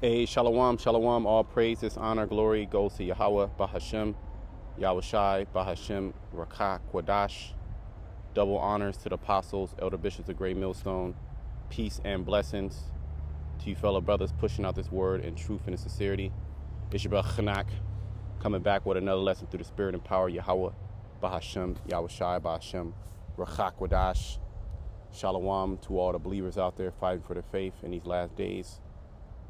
Hey, shalom, shalom. All praises, honor, glory goes to Yahweh, Bahashem, Yahushai, Bahashem, Rakah, Kwadash. Double honors to the apostles, elder bishops of Great Millstone. Peace and blessings to you fellow brothers pushing out this word in truth and in sincerity. It's your brother Chanak coming back with another lesson through the spirit and power of Yahweh, Bahashem, Yahushai, Bahashem, Rakah, Kwadash. Shalom to all the believers out there fighting for their faith in these last days.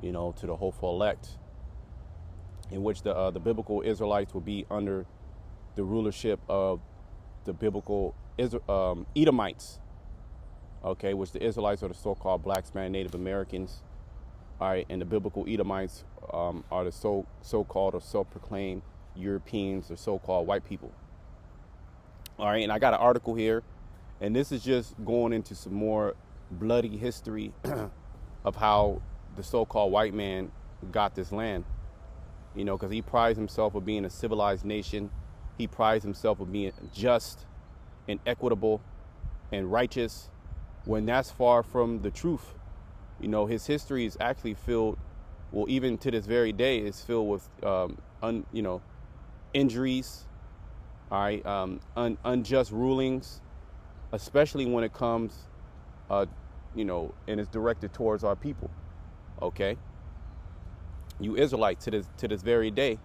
You know, to the hopeful elect, in which the biblical Israelites will be under the rulership of the biblical Edomites, okay, which the Israelites are the so-called black, Spanish, Native Americans, all right, and the biblical Edomites are the so-called or self-proclaimed Europeans or so-called white people, all right. And I got an article here, and this is just going into some more bloody history of how the so-called white man got this land, you know, because he prides himself of being a civilized nation. He prides himself of being just and equitable and righteous, when that's far from the truth. You know, his history is actually filled, well, even to this very day, is filled with, injuries, all right, unjust rulings, especially when it comes, and it's directed towards our people. Okay, you Israelites to this very day,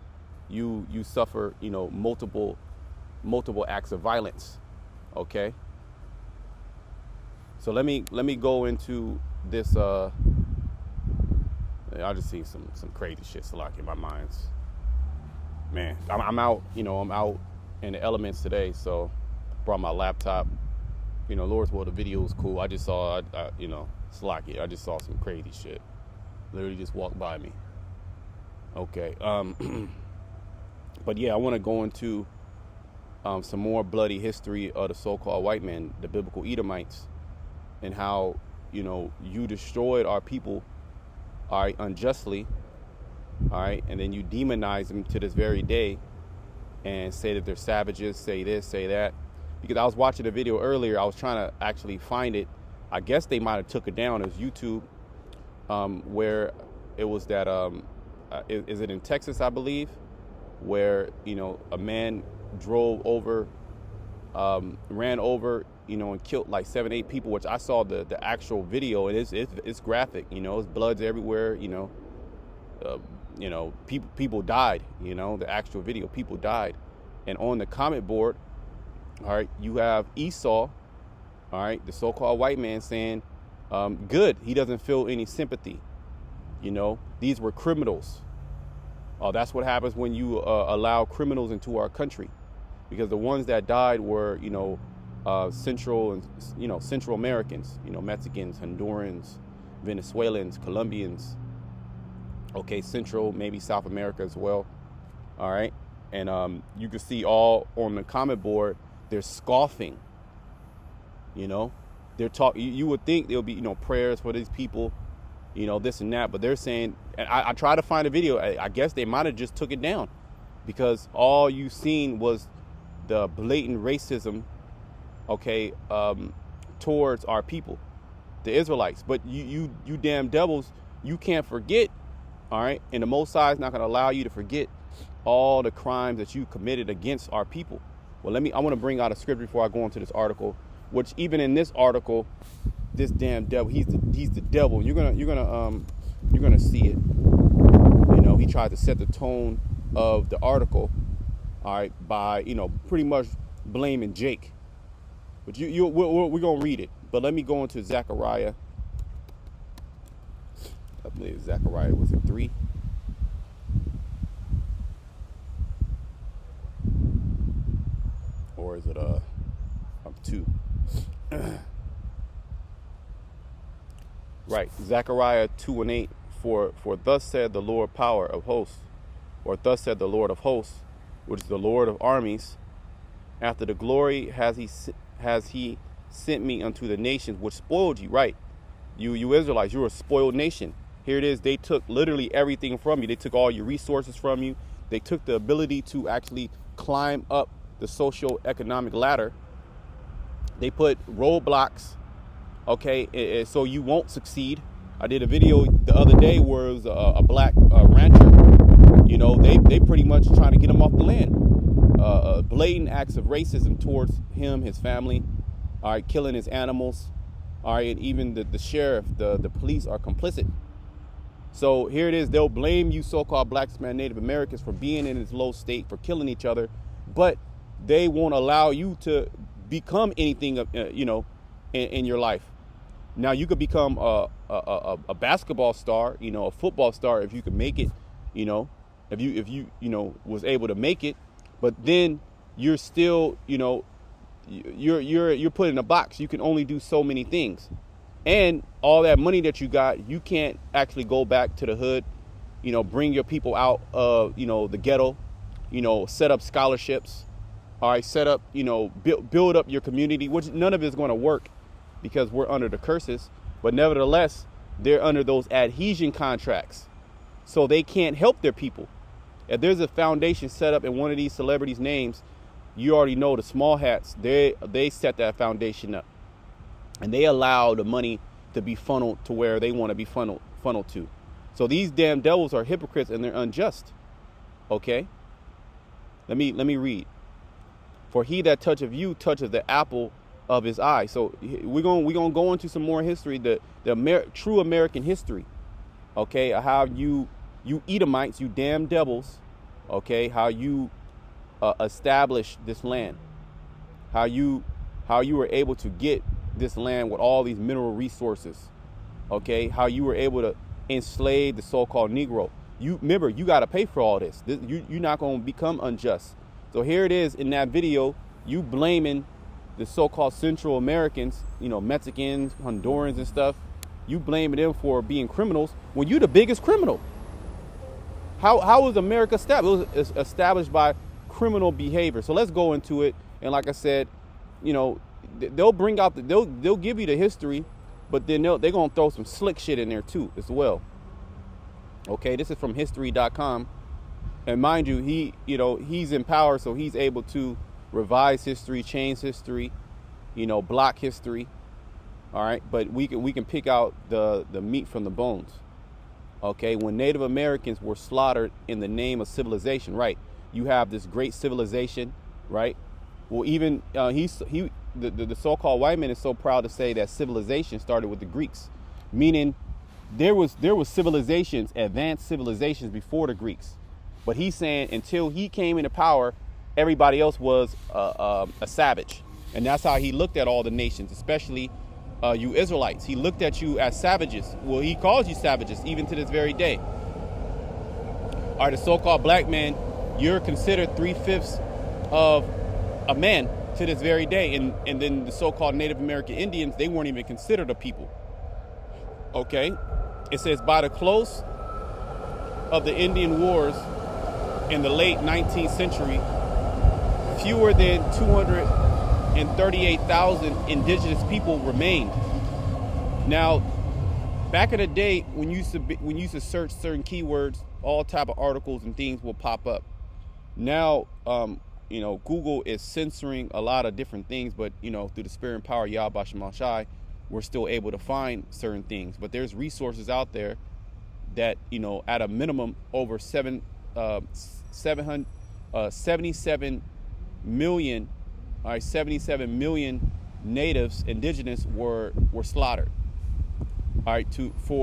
you suffer, multiple acts of violence. Okay, so let me go into this. I just seen some crazy shit like in my minds. Man, I'm out. I'm out in the elements today, so brought my laptop. Lord's will, the video was cool. I just saw, Slacky. I just saw some crazy shit. Literally just walked by me. Okay. But yeah, I want to go into some more bloody history of the so-called white man, the biblical Edomites, and how, you destroyed our people, all right, unjustly, all right, and then you demonize them to this very day and say that they're savages, say this, say that. Because I was watching a video earlier, I was trying to actually find it. I guess they might have took it down. It was YouTube. Where it was that, is it in Texas, I believe, where, a man drove over, ran over, and killed like 7-8 people, which I saw the actual video, and it's graphic, it's bloods everywhere, people died, the actual video, people died. And on the comment board, all right, you have Esau, all right, the so-called white man saying, good, he doesn't feel any sympathy. These were criminals. That's what happens when you allow criminals into our country, because the ones that died were, Central and Central Americans, Mexicans, Hondurans, Venezuelans, Colombians. Okay, Central, maybe South America as well. All right, and you can see all on the comment board, they're scoffing. They're talking. You would think there'll be, prayers for these people, this and that. But they're saying, and I tried to find a video. I guess they might have just took it down, because all you seen was the blatant racism, okay, towards our people, the Israelites. But you damn devils, you can't forget, all right. And the Most High is not going to allow you to forget all the crimes that you committed against our people. Well, I want to bring out a scripture before I go into this article. Which even in this article, this damn devil, he's the devil. You're gonna see it. He tried to set the tone of the article, all right, by pretty much blaming Jake. But we're gonna read it. But let me go into Zechariah. I believe Zechariah, was it 3? Or is it 2? Right, Zechariah 2:8. For thus said the Lord power of hosts, or thus said the Lord of hosts, which is the Lord of armies, after the glory has he sent me unto the nations which spoiled you. Right, you Israelites, you're a spoiled nation. Here it is. They took literally everything from you. They took all your resources from you. They took the ability to actually climb up the socio-economic ladder. They put roadblocks, okay, so you won't succeed. I did a video the other day where it was a black rancher. You know, they pretty much trying to get him off the land. Blatant acts of racism towards him, his family. All right, killing his animals. All right, and even the sheriff, the police are complicit. So here it is. They'll blame you so-called Black man, Native Americans for being in this low state, for killing each other, but they won't allow you to become anything, you know, in your life. Now you could become a basketball star, you know, a football star if you could make it, you know, if you was able to make it, but then you're still, you know, you're put in a box. You can only do so many things. And all that money that you got, you can't actually go back to the hood, you know, bring your people out of, you know, the ghetto, you know, set up scholarships, all right, set up, you know, build up your community, which none of it is going to work because we're under the curses. But nevertheless, they're under those adhesion contracts. So they can't help their people. If there's a foundation set up in one of these celebrities' names, you already know the small hats, they set that foundation up. And they allow the money to be funneled to where they want to be funneled to. So these damn devils are hypocrites and they're unjust. Okay? Let me read. For he that toucheth you toucheth the apple of his eye. So we're gonna go into some more history, the true American history. Okay, how you Edomites, you damn devils. Okay, how you established this land. How you were able to get this land with all these mineral resources. Okay, how you were able to enslave the so-called Negro. You remember, you got to pay for all this. You're not going to become unjust. So here it is in that video, you blaming the so-called Central Americans, you know, Mexicans, Hondurans and stuff. You blaming them for being criminals when you're the biggest criminal. How was America established? It was established by criminal behavior. So let's go into it. And like I said, you know, they'll bring out they'll give you the history, but then they're gonna throw some slick shit in there too as well. Okay, this is from history.com, and mind you, he's in power, so he's able to revise history, change history, you know, block history. All right, but we can pick out the meat from the bones. Okay, when Native Americans were slaughtered in the name of civilization, right? You have this great civilization, right? Well, even the so-called white man is so proud to say that civilization started with the Greeks, meaning there was civilizations, advanced civilizations before the Greeks. But he's saying until he came into power, everybody else was a savage. And that's how he looked at all the nations, especially you Israelites. He looked at you as savages. Well, he calls you savages even to this very day. All right, the so-called black man, you're considered 3/5 of a man to this very day. And then the so-called Native American Indians, they weren't even considered a people. Okay? It says, by the close of the Indian Wars in the late 19th century, fewer than 238,000 indigenous people remained. Now, back in the day, when you used to search certain keywords, all type of articles and things will pop up. Now, you know, Google is censoring a lot of different things, but, you know, through the spirit and power of Yahweh Shema Shai, we're still able to find certain things. But there's resources out there that, you know, at a minimum over 77 million, all right, 77 million natives, indigenous were slaughtered. All right,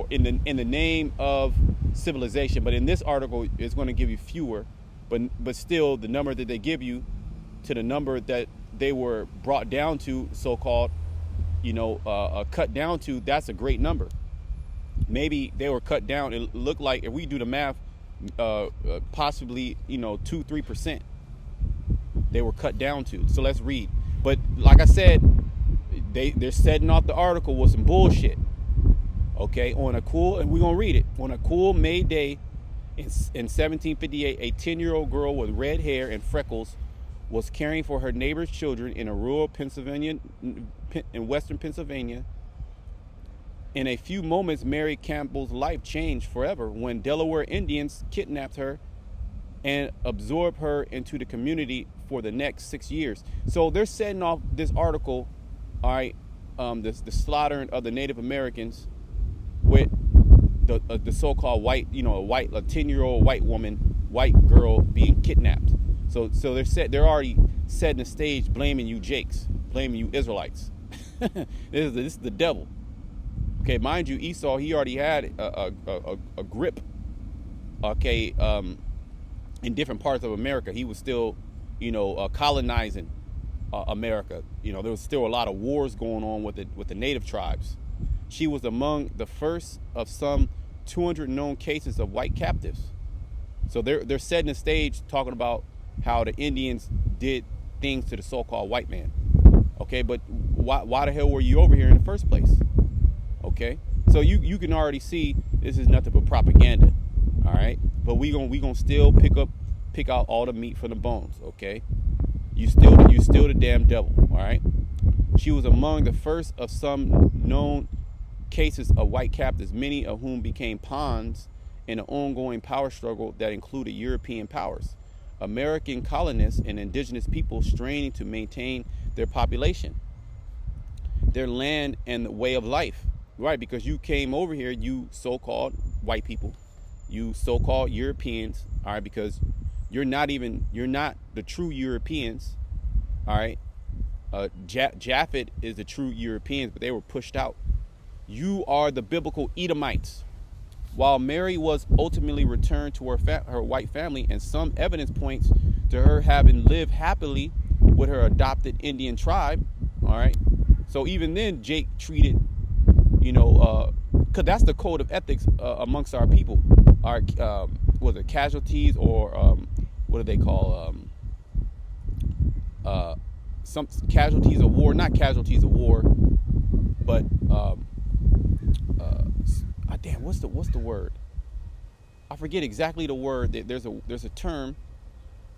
in the name of civilization. But in this article, it's going to give you fewer. But still, the number that they give you to the number that they were brought down to, so-called, you know, cut down to, that's a great number. Maybe they were cut down. It looked like, if we do the math, possibly, you know, 2-3% they were cut down to. So let's read. But like I said, they're setting off the article with some bullshit. Okay, and we're gonna read it. On a cool May day in 1758, a 10-year-old girl with red hair and freckles was caring for her neighbor's children in a rural Pennsylvania, in western Pennsylvania. In a few moments, Mary Campbell's life changed forever when Delaware Indians kidnapped her and absorbed her into the community for the next 6 years. So they're setting off this article, all right, the slaughtering of the Native Americans with the so-called white, a 10-year-old white woman, white girl being kidnapped. So they're already setting the stage, blaming you Jakes, blaming you Israelites. This is the devil. Okay, mind you, Esau, he already had a grip. Okay, in different parts of America, he was still, colonizing America. There was still a lot of wars going on with the native tribes. She was among the first of some 200 known cases of white captives. So they're setting the stage, talking about how the Indians did things to the so-called white man. Okay, but why the hell were you over here in the first place? Okay, so you can already see this is nothing but propaganda. All right, but we gonna still pick out all the meat from the bones. Okay, you still the damn devil. All right, she was among the first of some known cases of white captives, many of whom became pawns in an ongoing power struggle that included European powers, American colonists, and indigenous people straining to maintain their population, their land, and the way of life. Right, because you came over here, you so-called white people, you so-called Europeans, all right, because you're not the true Europeans, all right. Japhet is the true Europeans, but they were pushed out. You are the biblical Edomites. While Mary was ultimately returned to her white family, and some evidence points to her having lived happily with her adopted Indian tribe, all right. So even then, Jake treated, because that's the code of ethics amongst our people. Our was it casualties, or what do they call some casualties of war? Not casualties of war, but damn, what's the word? I forget exactly the word. There's a term,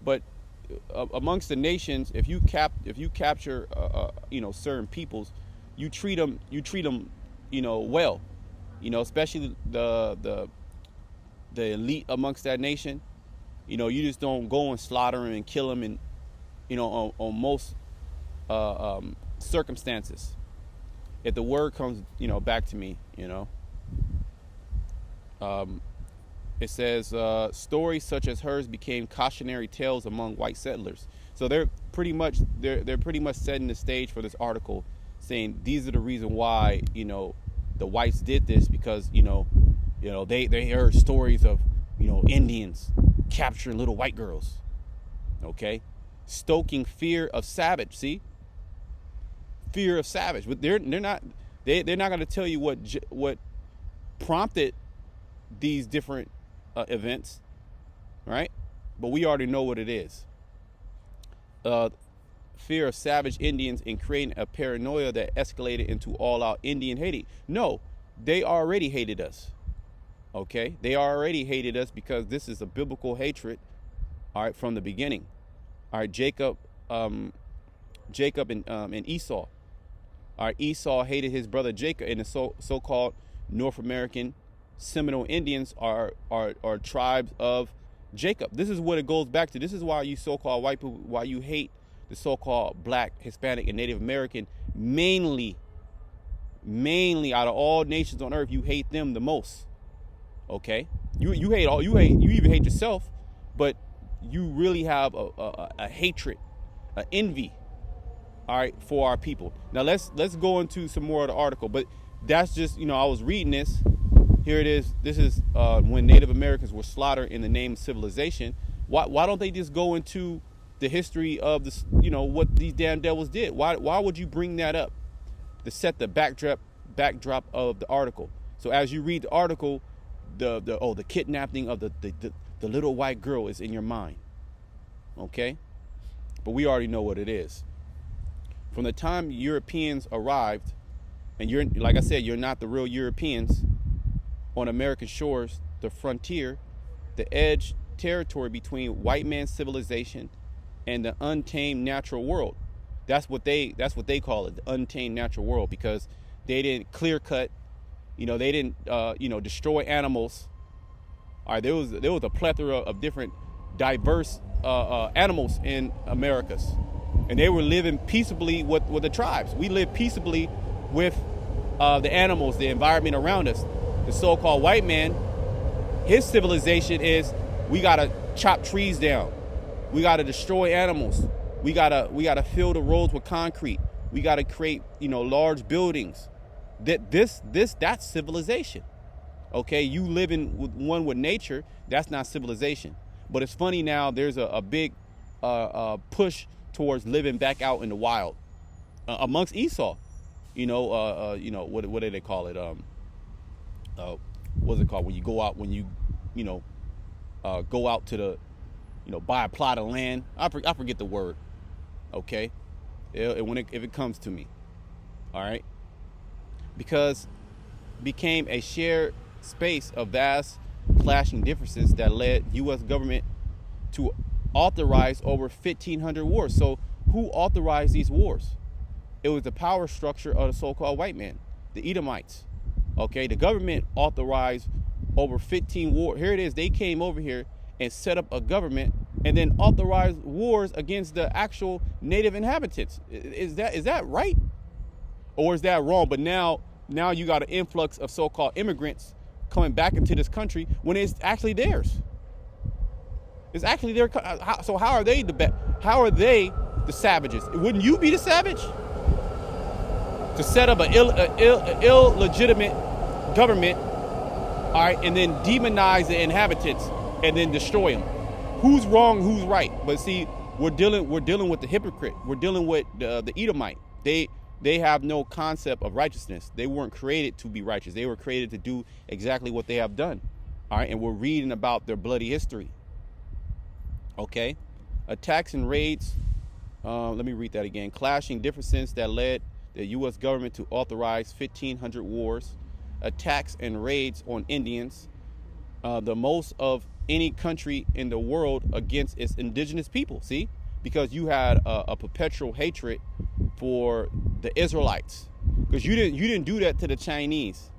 but amongst the nations, if you capture certain peoples, you treat them well, especially the elite amongst that nation. You just don't go and slaughter them and kill them, and on most circumstances. If the word comes back to me, it says stories such as hers became cautionary tales among white settlers. So they're pretty much setting the stage for this article, saying these are the reason why the whites did this, because they heard stories of Indians capturing little white girls. Okay, stoking fear of savage. See, fear of savage, but they're not going to tell you what prompted these different events, right? But we already know what it is. Fear of savage Indians and creating a paranoia that escalated into all-out Indian hating. No, they already hated us. Okay, they already hated us because this is a biblical hatred. All right, from the beginning. All right, Jacob and Esau. All right, Esau hated his brother Jacob, and the so-called North American Seminole Indians are tribes of Jacob. This is what it goes back to. This is why you so-called white people, why you hate the so-called black, Hispanic, and Native American, mainly out of all nations on earth, you hate them the most. Okay, you even hate yourself, but you really have a hatred, an envy, all right, for our people. Now let's go into some more of the article, but that's just, I was reading this. Here it is. This is when Native Americans were slaughtered in the name of civilization. Why don't they just go into the history of this, what these damn devils did? Why would you bring that up to set the backdrop of the article? So as you read the article, the kidnapping of the little white girl is in your mind. Okay? But we already know what it is. From the time Europeans arrived, and you're, like I said, you're not the real Europeans, on American shores, the frontier, the edge territory between white man's civilization and the untamed natural world. That's what they call it, the untamed natural world, because they didn't clear cut, they didn't destroy animals. All right, there was a plethora of different diverse animals in Americas, and they were living peaceably with the tribes. We live peaceably with the animals, the environment around us. The so-called white man, his civilization is we gotta chop trees down, we gotta destroy animals, we gotta fill the roads with concrete, we gotta create large buildings. That's civilization. Okay, you living with with nature, that's not civilization. But it's funny now. There's a big push towards living back out in the wild amongst Esau. What do they call it? What's it called when you go out go out to the buy a plot of land? I forget the word. Okay, if it comes to me, all right, because became a shared space of vast clashing differences that led U.S. government to authorize over 1,500 wars. So who authorized these wars? It was the power structure of the so-called white man, the Edomites. Okay, the government authorized over 15 wars. Here it is. They came over here and set up a government and then authorized wars against the actual native inhabitants. Is that right? Or is that wrong? But now you got an influx of so-called immigrants coming back into this country when it's actually theirs. It's actually their. So how are they the savages? Wouldn't you be the savage? To set up an illegitimate government, all right, and then demonize the inhabitants and then destroy them. Who's wrong? Who's right? But see, we're dealing with the hypocrite. We're dealing with the Edomite. They have no concept of righteousness. They weren't created to be righteous. They were created to do exactly what they have done. All right, and we're reading about their bloody history. Okay, attacks and raids. Let me read that again. Clashing differences that led the U.S. government to authorize 1,500 wars, attacks and raids on Indians, the most of any country in the world against its indigenous people. See, because you had a perpetual hatred for the Israelites, because you didn't do that to the Chinese,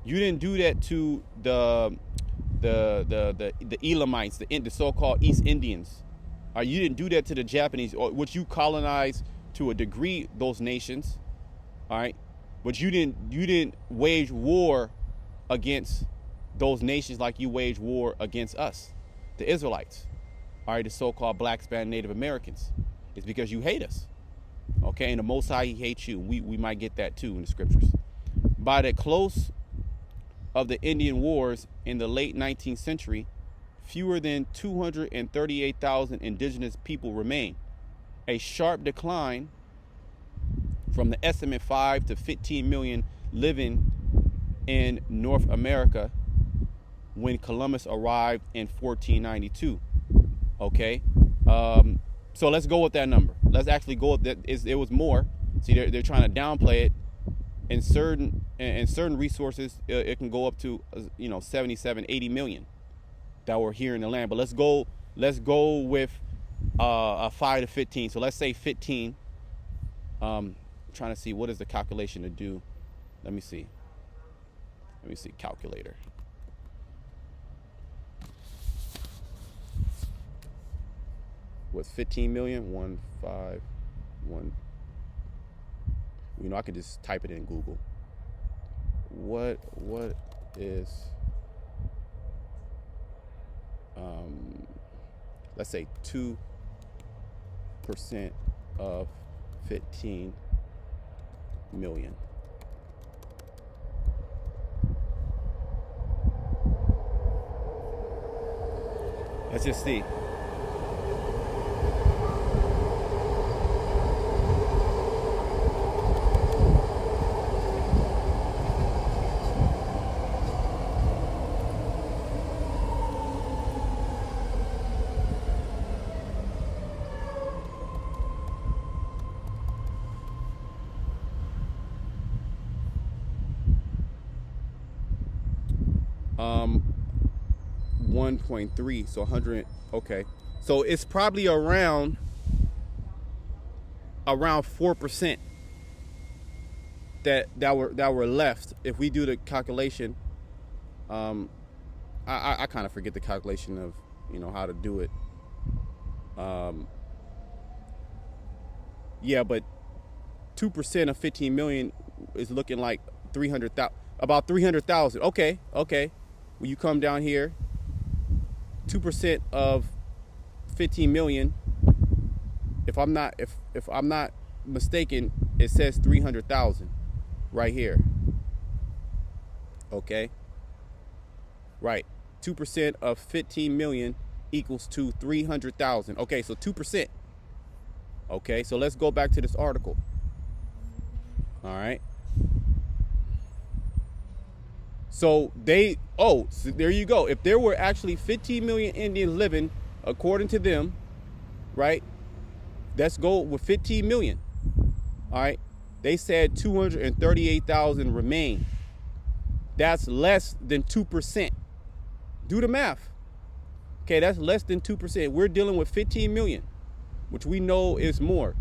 you didn't do that to the Elamites, the so-called East Indians. You didn't do that to the Japanese, or which you colonized to a degree those nations. All right, but you didn't wage war against those nations like you wage war against us, the Israelites. All right, the so-called Black, Spanish, Native Americans. It's because you hate us. Okay, and the Most High, He hates you. We might get that too in the scriptures. By the close of the Indian Wars in the late 19th century, fewer than 238,000 indigenous people remain. A sharp decline from the estimate 5 to 15 million living in North America when Columbus arrived in 1492. Okay, so let's go with that number. Let's actually go with that. It was more. See, they're trying to downplay it. In certain resources, it can go up to 77, 80 million that were here in the land. But let's go with a 5 to 15. So let's say 15. Trying to see what is the calculation to do. Let me see calculator. What's 15 million? 1, 5, 1. I can just type it in Google. What is let's say 2% of 15 million. Let's just see. Um, 1.3, so 100. Okay, so it's probably around 4% that were left. If we do the calculation, I kind of forget the calculation of how to do it. Yeah, but 2% of 15 million is looking like 300,000. About 300,000. Okay, okay. When you come down here, 2% of 15 million. If I'm not mistaken, it says 300,000 right here. Okay. Right. 2% of 15 million equals to 300,000. Okay, so 2%. Okay, so let's go back to this article. All right. So so there you go. If there were actually 15 million Indians living, according to them, right? Let's go with 15 million. All right. They said 238,000 remain. That's less than 2%. Do the math. Okay, that's less than 2%. We're dealing with 15 million, which we know is more.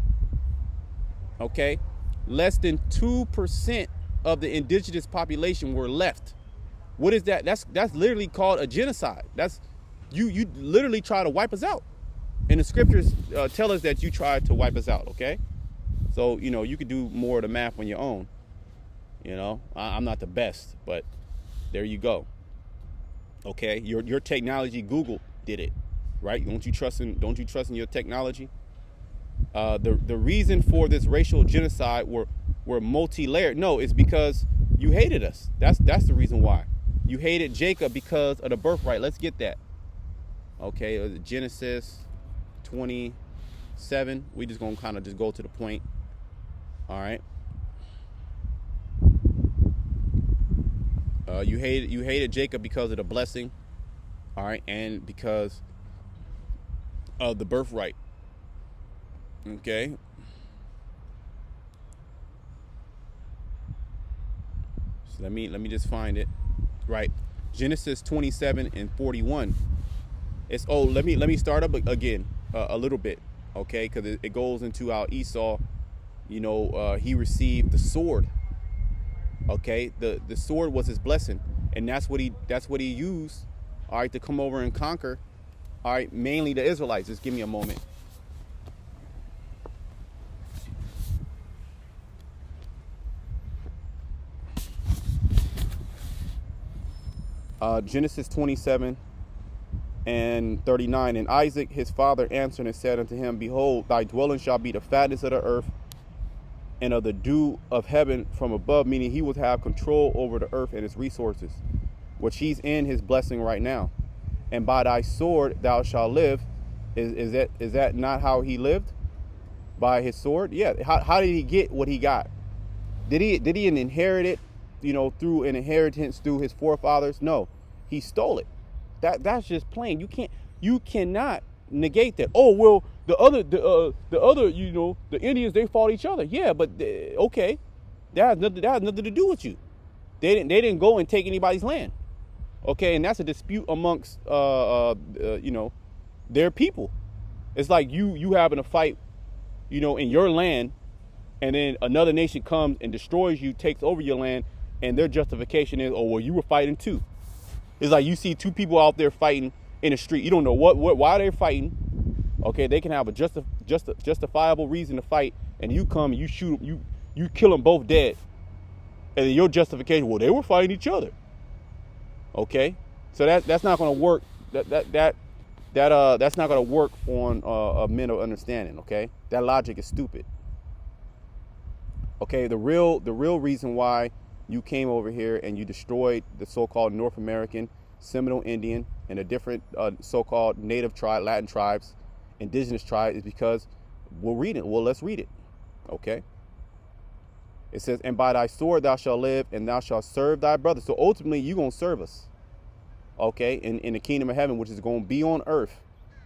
Okay, less than 2% of the indigenous population were left. What is that? That's literally called a genocide. That's you literally try to wipe us out. And the scriptures tell us that you tried to wipe us out. Okay, so you could do more of the math on your own. I'm not the best, but there you go. Okay, your technology, Google did it, right? Don't you trust in your technology? The reason for this racial genocide were multi-layered. No, it's because you hated us. That's the reason why. You hated Jacob because of the birthright. Let's get that. Okay, Genesis 27. We just gonna kind of just go to the point. All right. You hated Jacob because of the blessing. All right, and because of the birthright. Okay. So let me just find it. Right. Genesis 27 and 41. It's let me start up again a little bit, okay? Because it goes into how Esau, he received the sword. Okay, the sword was his blessing, and that's what he used, all right, to come over and conquer, all right, mainly the Israelites. Just give me a moment. Genesis 27 and 39. And Isaac his father answered and said unto him, Behold, thy dwelling shall be the fatness of the earth, and of the dew of heaven from above, meaning he would have control over the earth and its resources, which he's in his blessing right now. And by thy sword thou shalt live. Is that not how he lived? By his sword? Yeah. How did he get what he got? Did he inherit it, through an inheritance through his forefathers? No, he stole it. That's just plain. You cannot negate that. Oh well, the other the Indians, they fought each other. Yeah, but okay, that has nothing to do with you. They didn't go and take anybody's land. Okay, and that's a dispute amongst their people. It's like you having a fight, in your land, and then another nation comes and destroys you, takes over your land, and their justification is, oh well, you were fighting too. It's like you see two people out there fighting in the street. You don't know why they're fighting. Okay, they can have a justifiable reason to fight, and you come, you shoot them, you kill them both dead, and then your justification, well, they were fighting each other. Okay, so that's not going to work. That's not going to work on a mental understanding. Okay, that logic is stupid. Okay, the real reason why you came over here and you destroyed the so-called North American, Seminole Indian, and the different so-called native tribe, Latin tribes, indigenous tribes, is because we'll read it. Well, let's read it. Okay. It says, and by thy sword thou shalt live, and thou shalt serve thy brother. So ultimately, you're going to serve us. Okay, in the kingdom of heaven, which is going to be on earth,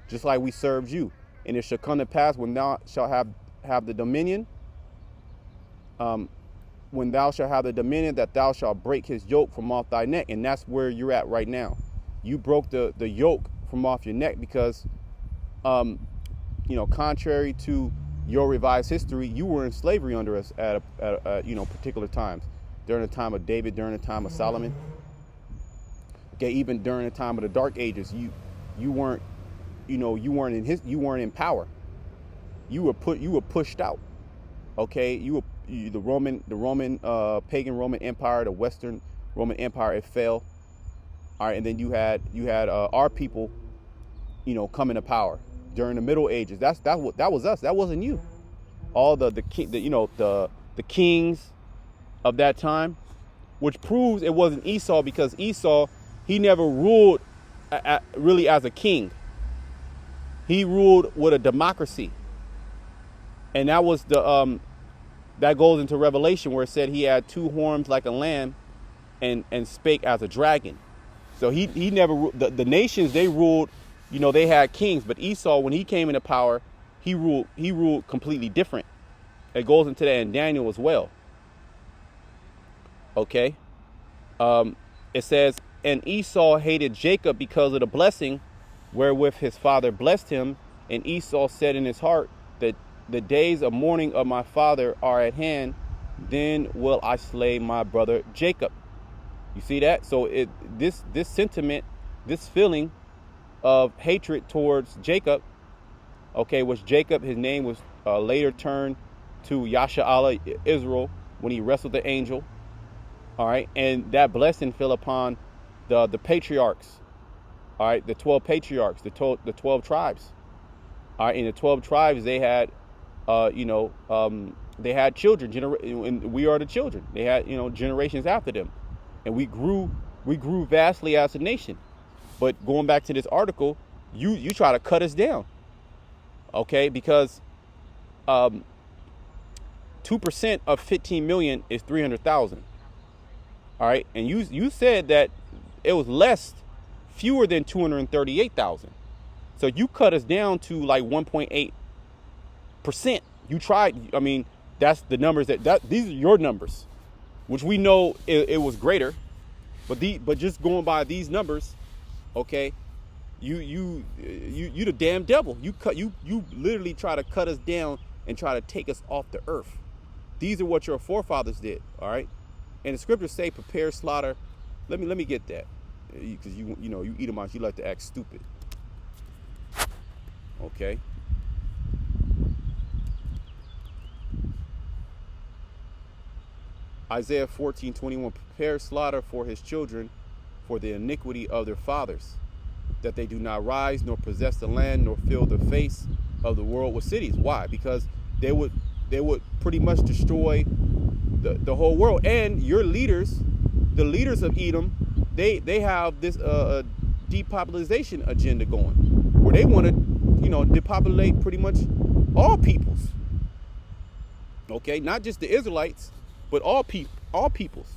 just like we served you. And it shall come to pass when thou shalt have the dominion, when thou shalt have the dominion, that thou shalt break his yoke from off thy neck. And that's where you're at right now. You broke the yoke from off your neck because, contrary to your revised history, you were in slavery under us at particular times. During the time of David, during the time of Solomon. Okay, even during the time of the Dark Ages, you weren't in power. You were pushed out. Okay, the Roman pagan Roman Empire, the Western Roman Empire, it fell. All right, and then you had our people, come into power during the Middle Ages. That was us. That wasn't you. All the kings of that time, which proves it wasn't Esau, because Esau, he never ruled really as a king. He ruled with a democracy, and that was that goes into Revelation, where it said he had two horns like a lamb, and spake as a dragon. So he never the nations, they ruled, they had kings, but Esau, when he came into power, he ruled completely different. It goes into that in Daniel as well. Okay. It says, and Esau hated Jacob because of the blessing wherewith his father blessed him. And Esau said in his heart that the days of mourning of my father are at hand. Then will I slay my brother Jacob. You see that? So this sentiment, this feeling of hatred towards Jacob, okay, which Jacob, his name was later turned to Yasha-Allah, Israel, when he wrestled the angel. All right, and that blessing fell upon the patriarchs. All right, the 12 patriarchs, the 12 tribes. All right, in the 12 tribes, they had, they had children, and we are the children. They had, generations after them, and we grew vastly as a nation. But going back to this article, you try to cut us down, okay? Because 2% of 15 million is 300,000. All right, and you said that it was fewer than 238,000. So you cut us down to like 1.8%. You tried. I mean, that's the numbers these are your numbers, which we know it was greater, but just going by these numbers, okay, you the damn devil. You literally try to cut us down and try to take us off the earth. These are what your forefathers did. All right. And the scriptures say, prepare slaughter. Let me get that, because you Edomites, you like to act stupid. Okay. Isaiah 14:21, prepare slaughter for his children, for the iniquity of their fathers, that they do not rise nor possess the land nor fill the face of the world with cities. Why? Because they would pretty much destroy the whole world. And your leaders, the leaders of Edom, they have this depopulation agenda going, where they want to depopulate pretty much all peoples. Okay, not just the Israelites, but all peoples,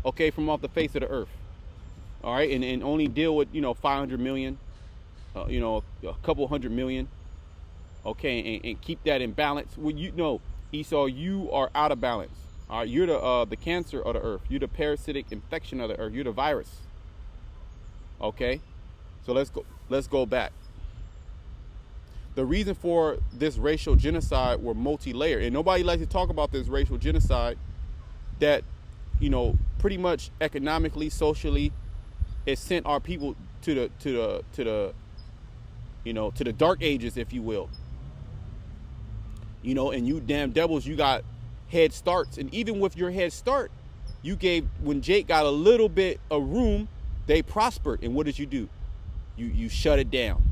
okay, from off the face of the earth. All right, and only deal with 500 million, a couple 100 million, okay, and keep that in balance. Well, Esau, you are out of balance. All right, you're the cancer of the earth. You're the parasitic infection of the earth. You're the virus. Okay, so let's go back. The reason for this racial genocide were multi-layered, and nobody likes to talk about this racial genocide that, pretty much economically, socially, it sent our people to the dark ages, if you will. And you damn devils, you got head starts, and even with your head start, when Jake got a little bit of room, they prospered. And what did you do? You shut it down.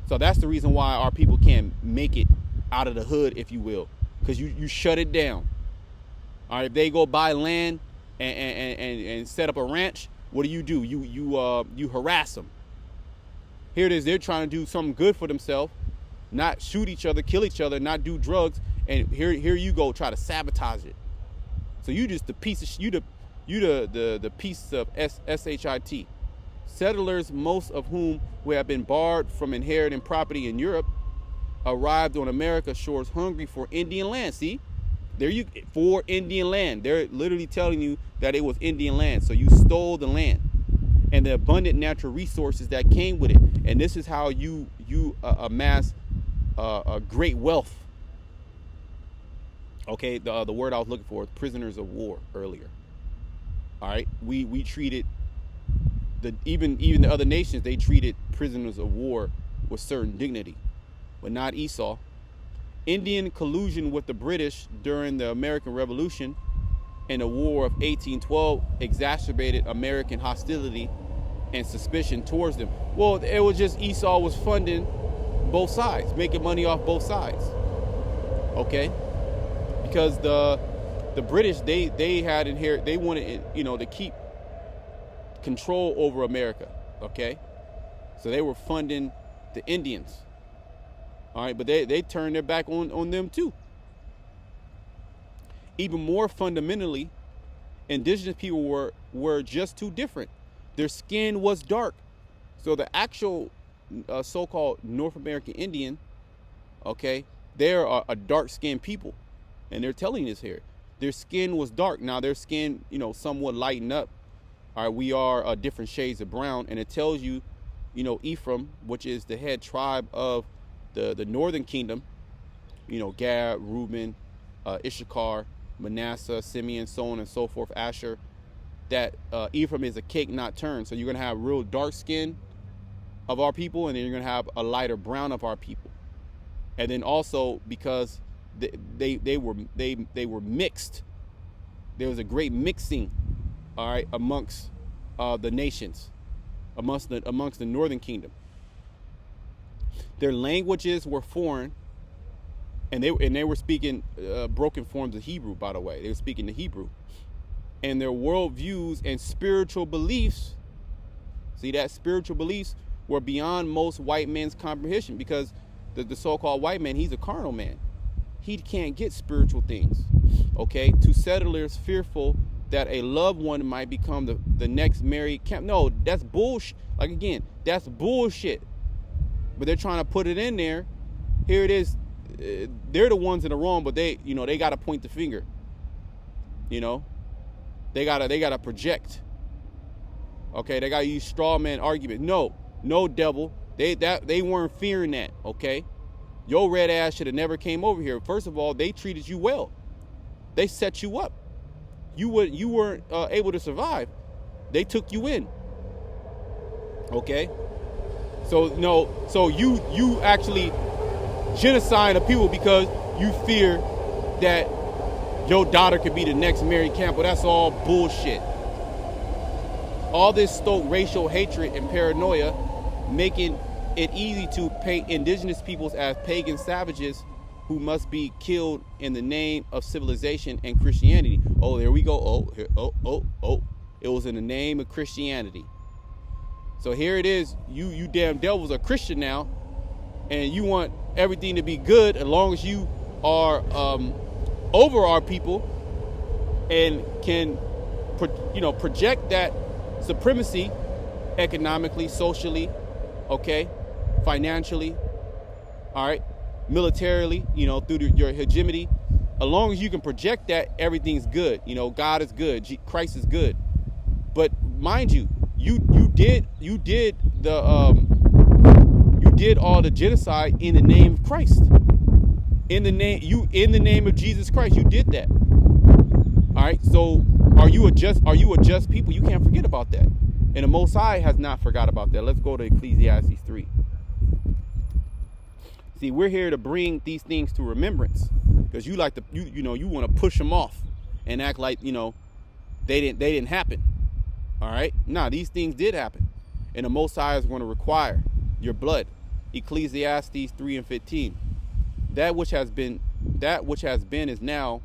So that's the reason why our people can't make it out of the hood, if you will, because you shut it down. All right, if they go buy land and set up a ranch, what do? You harass them. Here it is, they're trying to do something good for themselves, not shoot each other, kill each other, not do drugs, and here you go try to sabotage it. So you just the piece of the piece of shit. Settlers, most of whom who have been barred from inheriting property in Europe, arrived on America's shores hungry for Indian land. See, for Indian land. They're literally telling you that it was Indian land. So you stole the land and the abundant natural resources that came with it. And this is how you amass great wealth. Okay, the word I was looking for, prisoners of war, earlier. All right, we treated even the other nations, they treated prisoners of war with certain dignity, but not Esau. Indian collusion with the British during the American Revolution and the War of 1812 exacerbated American hostility and suspicion towards them. Well, it was just Esau was funding both sides, making money off both sides. Okay, because the British they had inherit, they wanted, you know, to keep control over America. Okay, so they were funding the Indians. All right, but they turned their back on them too. Even more fundamentally, indigenous people were just too different. Their skin was dark. So the actual so-called North American Indian, okay, they're a dark-skinned people. And they're telling us here. Their skin was dark. Now their skin, you know, somewhat lightened up. All right, we are different shades of brown. And it tells you, you know, Ephraim, which is the head tribe of the northern kingdom, you know, Gad, Reuben, Issachar, Manasseh, Simeon, so on and so forth, Asher, that Ephraim is a cake not turned. So you're going to have real dark skin of our people, and then you're going to have a lighter brown of our people. And then also because they were mixed. There was a great mixing, all right, amongst the nations, amongst the northern kingdom. Their languages were foreign, and they were speaking broken forms of Hebrew. By the way, they were speaking the Hebrew, and their worldviews and spiritual beliefs. See, that spiritual beliefs were beyond most white men's comprehension, because the so-called white man, he's a carnal man. He can't get spiritual things. Okay, to settlers fearful that a loved one might become the next Mary Camp. No, that's bullshit. Like, again, that's bullshit. But they're trying to put it in there. Here it is. They're the ones in the wrong, but they got to point the finger. You know, they gotta project. Okay, they gotta use straw man argument. No, devil. They weren't fearing that. Okay, your red ass should have never came over here. First of all, they treated you well. They set you up. You weren't able to survive. They took you in. Okay. So you actually genocide of people because you fear that your daughter could be the next Mary Campbell. That's all bullshit. All this stoke racial hatred and paranoia, making it easy to paint indigenous peoples as pagan savages who must be killed in the name of civilization and Christianity. Oh, there we go. Oh. It was in the name of Christianity. So here it is. You damn devils are Christian now, and you want everything to be good as long as you are over our people and can project that supremacy economically, socially, okay, financially, all right, militarily, through your hegemony. As long as you can project that, everything's good. God is good. Christ is good. But mind you, you did all the genocide in the name of Christ. In the name of Jesus Christ, you did that. All right. So are you a just people? You can't forget about that. And the Most High has not forgot about that. Let's go to Ecclesiastes 3. See, we're here to bring these things to remembrance, because you like to you want to push them off and act like they didn't happen. All right. Nah, these things did happen, and the Most High is going to require your blood. Ecclesiastes 3:15. That which has been is now,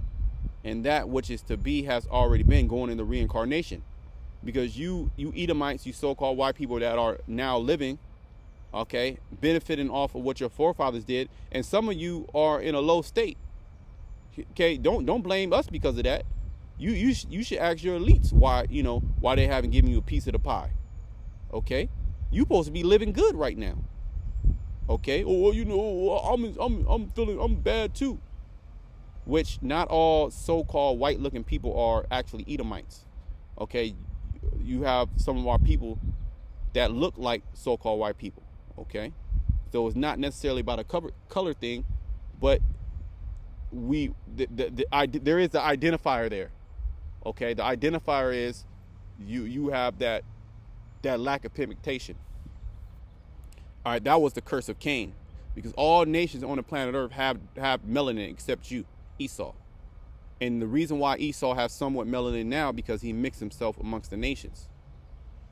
and that which is to be has already been, going into reincarnation. Because you Edomites, you so-called white people that are now living, okay, benefiting off of what your forefathers did, and some of you are in a low state. Okay, don't blame us because of that. You should ask your elites why they haven't given you a piece of the pie. Okay, you supposed to be living good right now. Okay, I'm bad too. Which not all so-called white-looking people are actually Edomites. Okay, you have some of our people that look like so-called white people. Okay, so it's not necessarily about a color thing, but there is the identifier there. Okay, the identifier is you have that lack of pigmentation. All right, that was the curse of Cain, because all nations on the planet Earth have melanin except you, Esau. And the reason why Esau has somewhat melanin now, because he mixed himself amongst the nations.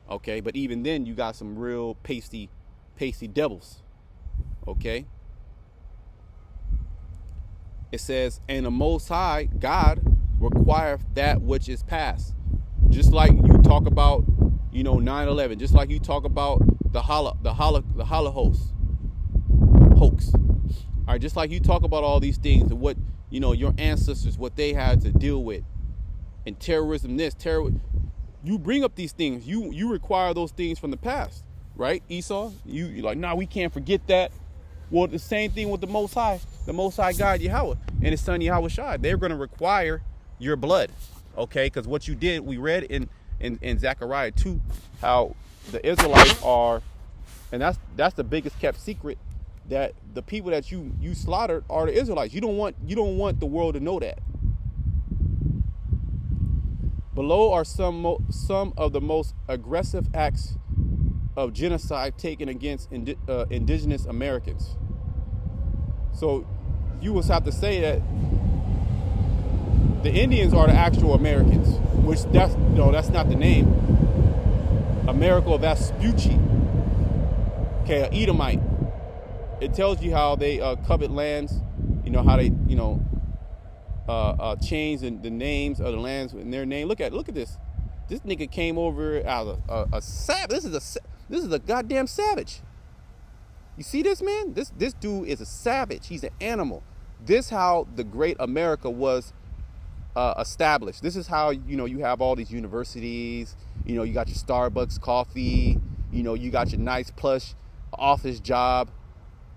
Okay, but even then you got some real pasty devils. Okay. It says, and the Most High God require that which is past. Just like you talk about, 9/11, just like you talk about the Holocaust hoax. All right, just like you talk about all these things and what, your ancestors, what they had to deal with, and terrorism, you bring up these things. You require those things from the past, right, Esau? You're like, nah, we can't forget that. Well, the same thing with the Most High God, Yahweh, and his son Yahweh Shai. They're going to require your blood, okay? Because what you did, we read in Zechariah 2, how the Israelites are, and that's the biggest kept secret, that the people that you slaughtered are the Israelites. You don't want the world to know that. Below are some of the most aggressive acts of genocide taken against indigenous Americans. So you would have to say that the Indians are the actual Americans, which that's not the name. America Vespucci, okay, an Edomite. It tells you how they covet lands, how they change the names of the lands in their name. Look at this. This nigga came over as a savage. This is a goddamn savage. You see this, man? This dude is a savage. He's an animal. This how the great America was established. This is how, you have all these universities. You got your Starbucks coffee. You got your nice plush office job.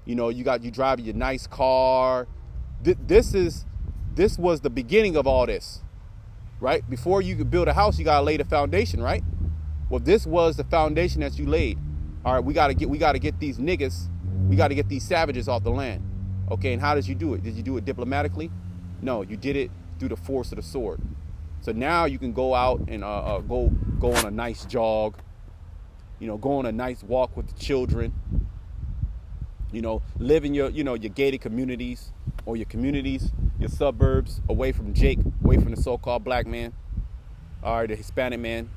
You drive your nice car. This was the beginning of all this, right? Before you could build a house, you gotta lay the foundation, right? Well, this was the foundation that you laid. All right, we gotta get these niggas, we gotta get these savages off the land. Okay, and how did you do it? Did you do it diplomatically? No, you did it through the force of the sword. So now you can go out and go on a nice jog, go on a nice walk with the children. Live in your gated communities, or your communities, your suburbs, away from Jake, away from the so-called black man, or the Hispanic man,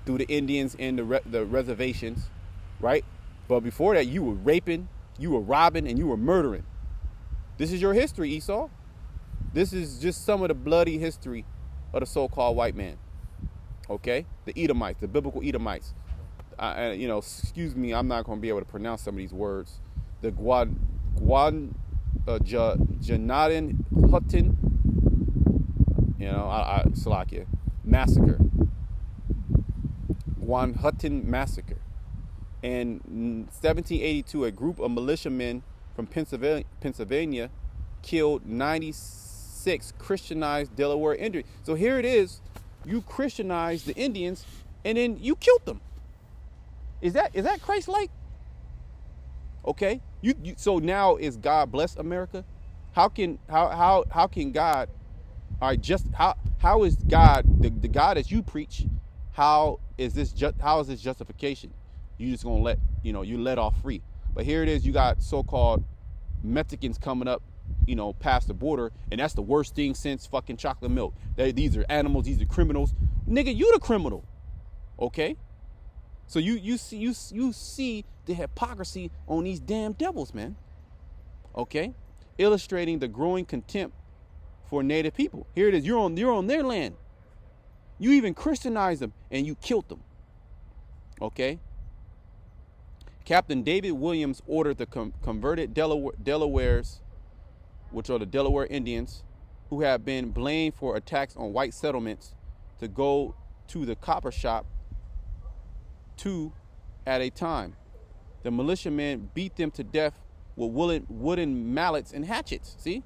through the Indians and the reservations, right? But before that, you were raping, you were robbing, and you were murdering. This is your history, Esau. This is just some of the bloody history of the so-called white man. Okay? The Edomites, the biblical Edomites. Excuse me, I'm not going to be able to pronounce some of these words. The Janaden Hutton, Salakia, massacre. Guan Hutton massacre. In 1782, a group of militiamen from Pennsylvania killed 96 Christianized Delaware Indians. So here it is, you Christianized the Indians and then you killed them. Is that Christ-like? Okay, so now is God bless America? How can God? All right, how is God the God that you preach? How is this justification? You just gonna let off free? But here it is, you got so-called Mexicans coming up, past the border, and that's the worst thing since fucking chocolate milk. These are animals, these are criminals. Nigga, you the criminal, okay? So you see the hypocrisy on these damn devils, man. Okay, illustrating the growing contempt for native people. Here it is. You're on their land. You even Christianized them and you killed them. Okay. Captain David Williams ordered the converted Delawares, which are the Delaware Indians, who have been blamed for attacks on white settlements, to go to the copper shop 2 at a time. The militiamen beat them to death with wooden mallets and hatchets. See?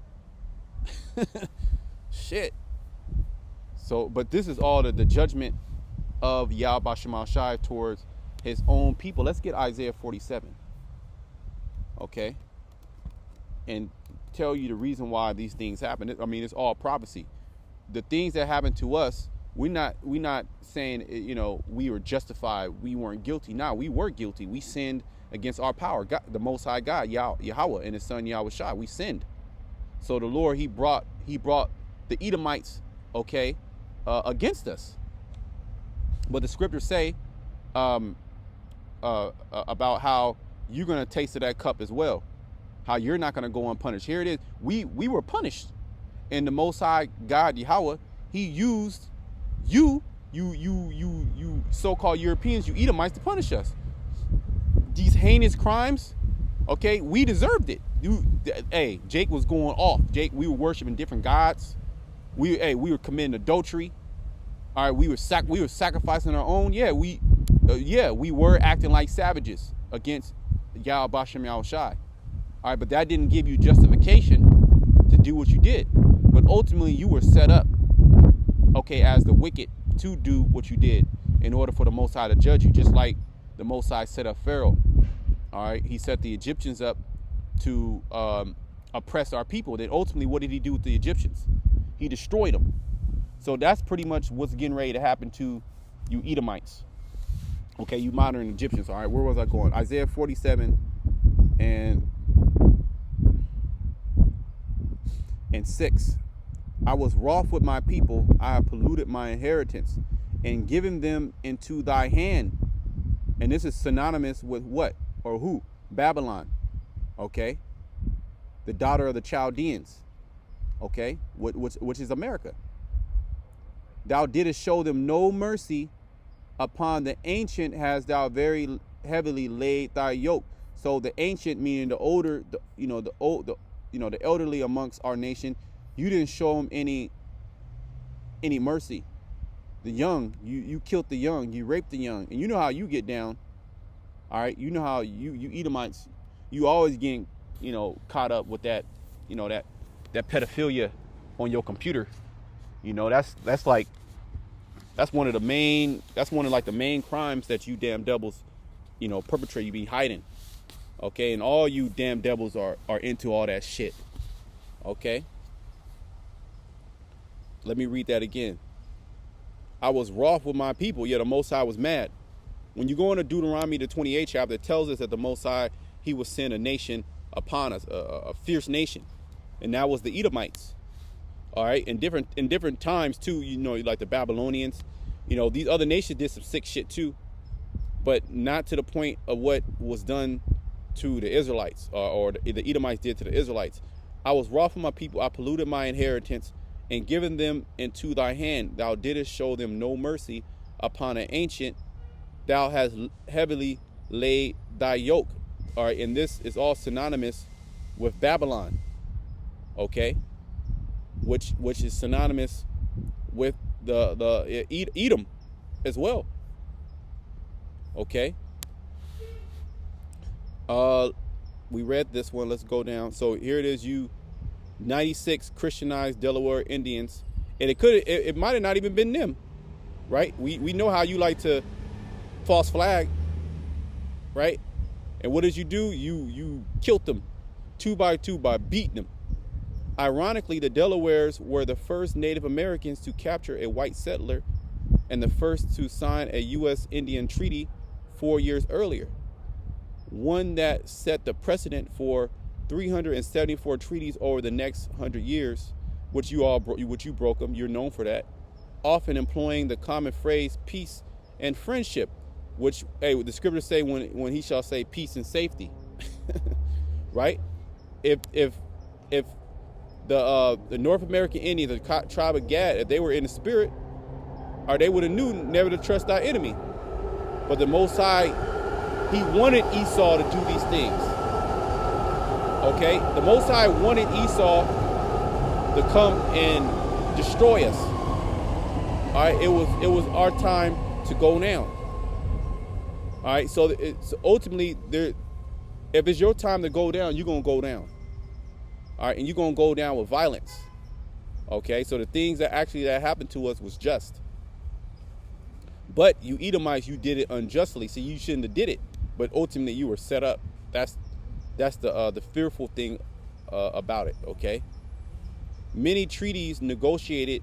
Shit. So, but this is all the judgment of Yahweh Shema Shai towards his own people. Let's get Isaiah 47. Okay? And tell you the reason why these things happen. I mean, it's all prophecy. The things that happen to us, we're not saying, we were justified, we weren't guilty. No, we were guilty. We sinned against our power, God, the Most High God, Yahweh, and his son Yahweh Shai. We sinned. So the Lord, he brought the Edomites okay, against us. But the scriptures say about how you're going to taste of that cup as well, how you're not going to go unpunished. Here it is. We were punished, and the Most High God Yahweh, He used you so-called Europeans, you Edomites, to punish us. These heinous crimes, okay, we deserved it. Hey, Jake was going off. Jake, we were worshiping different gods. We were committing adultery. All right, we were sacrificing our own. Yeah, we were acting like savages against Yahweh Bashem Yahushai. All right, but that didn't give you justification to do what you did. But ultimately, you were set up, okay, as the wicked to do what you did in order for the Most High to judge you, just like the Most High set up Pharaoh. All right, he set the Egyptians up to oppress our people. Then ultimately, what did he do with the Egyptians? He destroyed them. So that's pretty much what's getting ready to happen to you Edomites. Okay, you modern Egyptians. All right, where was I going? Isaiah 47 and 6. I was wroth with my people. I have polluted my inheritance and given them into thy hand. And this is synonymous with what or who? Babylon. Okay, the daughter of the Chaldeans. Okay, which is America. Thou didst show them no mercy. Upon the ancient has thou very heavily laid thy yoke. So the ancient, meaning the older, the elderly amongst our nation, you didn't show them any mercy. The young, you killed the young, you raped the young, and you know how you get down. All right, you know how you Edomites, you always getting caught up with that, that pedophilia on your computer. That's one of the main crimes that you damn devils, perpetrate. You be hiding, okay? And all you damn devils are into all that shit, okay? Let me read that again. I was wroth with my people, yet the Most High was mad. When you go into Deuteronomy, the 28th chapter, it tells us that the Most High, He will send a nation upon us, a fierce nation, and that was the Edomites. All right, in different times too, like the Babylonians, these other nations did some sick shit too, but not to the point of what was done to the Israelites, or the Edomites did to the Israelites. I was wroth with my people, I polluted my inheritance, and given them into thy hand. Thou didst show them no mercy. Upon an ancient, thou hast heavily laid thy yoke. All right, and this is all synonymous with Babylon. Okay. Which is synonymous with the Edom as well. Okay. We read this one. Let's go down. So here it is. You 96 Christianized Delaware Indians, and it might have not even been them, right? We know how you like to false flag, right? And what did you do? You killed them 2 by 2 by beating them. Ironically, the Delawares were the first Native Americans to capture a white settler and the first to sign a U.S. Indian treaty 4 years earlier. One that set the precedent for 374 treaties over the next 100 years, which you broke them. You're known for that. Often employing the common phrase peace and friendship, which the scriptures say when he shall say peace and safety, right? If the North American Indians, the tribe of Gad, if they were in the spirit, or they would have knew never to trust thy enemy. But the Most High, He wanted Esau to do these things. Okay, the Most High wanted Esau to come and destroy us. All right, it was our time to go down. All right, so it's ultimately if it's your time to go down, you're gonna go down. All right, and you're gonna go down with violence. Okay, so the things that happened to us was just. But you Edomites, you did it unjustly, so you shouldn't have did it. But ultimately, you were set up. That's the fearful thing about it. Okay. Many treaties negotiated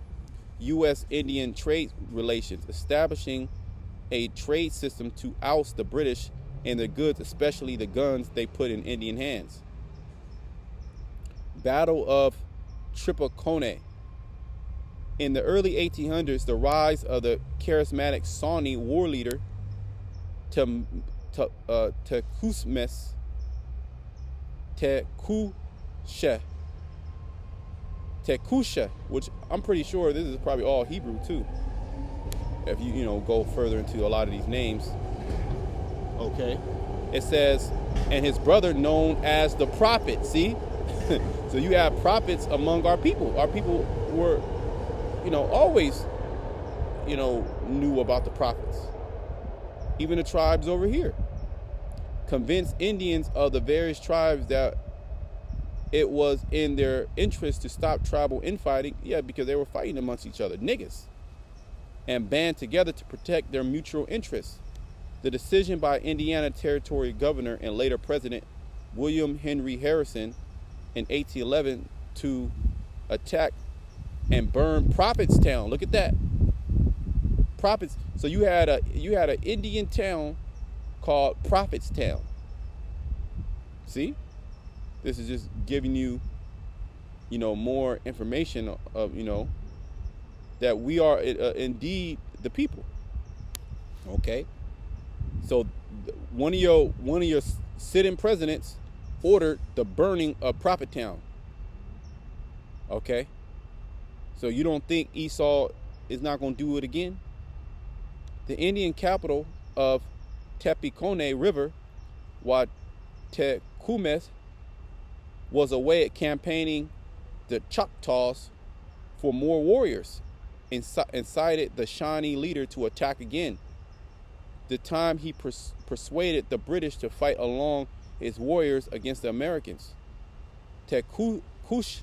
U.S.-Indian trade relations, establishing a trade system to oust the British and their goods, especially the guns they put in Indian hands. Battle of Triplicone. In the early 1800s, the rise of the charismatic Sawney war leader Tecumseh, which I'm pretty sure this is probably all Hebrew too. If you go further into a lot of these names, okay, it says, and his brother known as the prophet. See, so you have prophets among our people. Our people were, always, knew about the prophets. Even the tribes over here convinced Indians of the various tribes that it was in their interest to stop tribal infighting. Yeah, because they were fighting amongst each other, niggas, and band together to protect their mutual interests. The decision by Indiana Territory Governor and later President William Henry Harrison in 1811 to attack and burn Prophetstown. Look at that. Prophets. So you had an Indian town called Prophetstown. See? This is just giving you, more information of, that we are indeed the people. Okay? So one of your sitting presidents ordered the burning of Prophetstown. Okay? So you don't think Esau is not going to do it again? The Indian capital of Tepicone River, Tecumseh, was away at campaigning the Choctaws for more warriors, incited the Shawnee leader to attack again. The time he persuaded the British to fight along his warriors against the Americans. Tecumseh's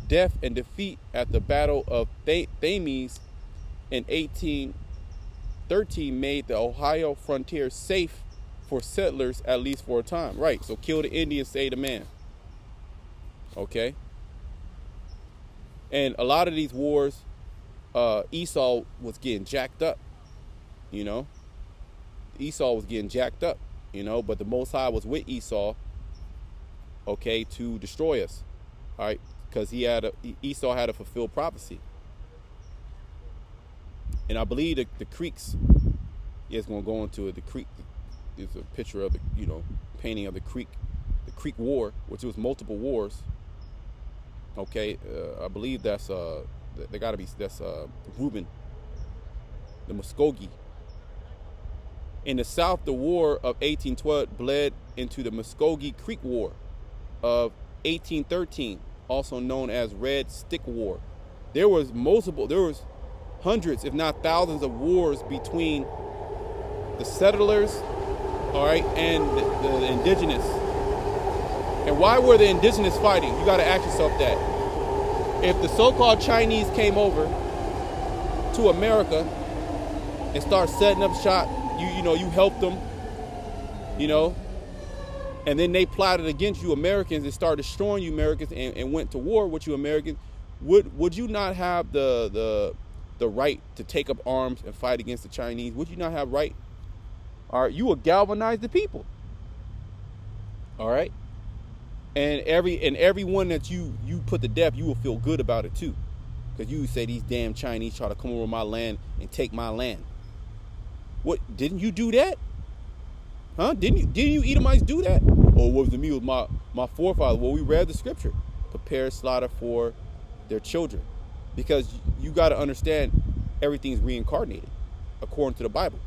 death and defeat at the Battle of Thames in 1813 made the Ohio frontier safe for settlers, at least for a time. Right, so kill the Indian, save the man. Okay? And a lot of these wars, Esau was getting jacked up. Esau was getting jacked up, but the Most High was with Esau, okay, to destroy us. All right, because Esau had a fulfilled prophecy. And I believe the creeks, it's going to go into it. The creek, there's a picture of the, painting of the Creek War, which was multiple wars. Okay, I believe that's Reuben, the Muskogee. In the South, the War of 1812 bled into the Muskogee Creek War of 1813, also known as Red Stick War. There was hundreds, if not thousands, of wars between the settlers, all right, and the indigenous. And why were the indigenous fighting? You got to ask yourself that. If the so-called Chinese came over to America and started setting up shop, you helped them, and then they plotted against you Americans and started destroying you Americans and went to war with you Americans, would you not have the right to take up arms and fight against the Chinese? Would you not have right? All right, you will galvanize the people. All right, and everyone that you put to death, you will feel good about it too, because you say these damn Chinese try to come over my land and take my land. What, didn't you do that? Huh? Didn't you Edomites do that? Or was it me? It was my forefathers. Well, we read the scripture. Prepare slaughter for their children. Because you got to understand, everything's reincarnated according to the Bible.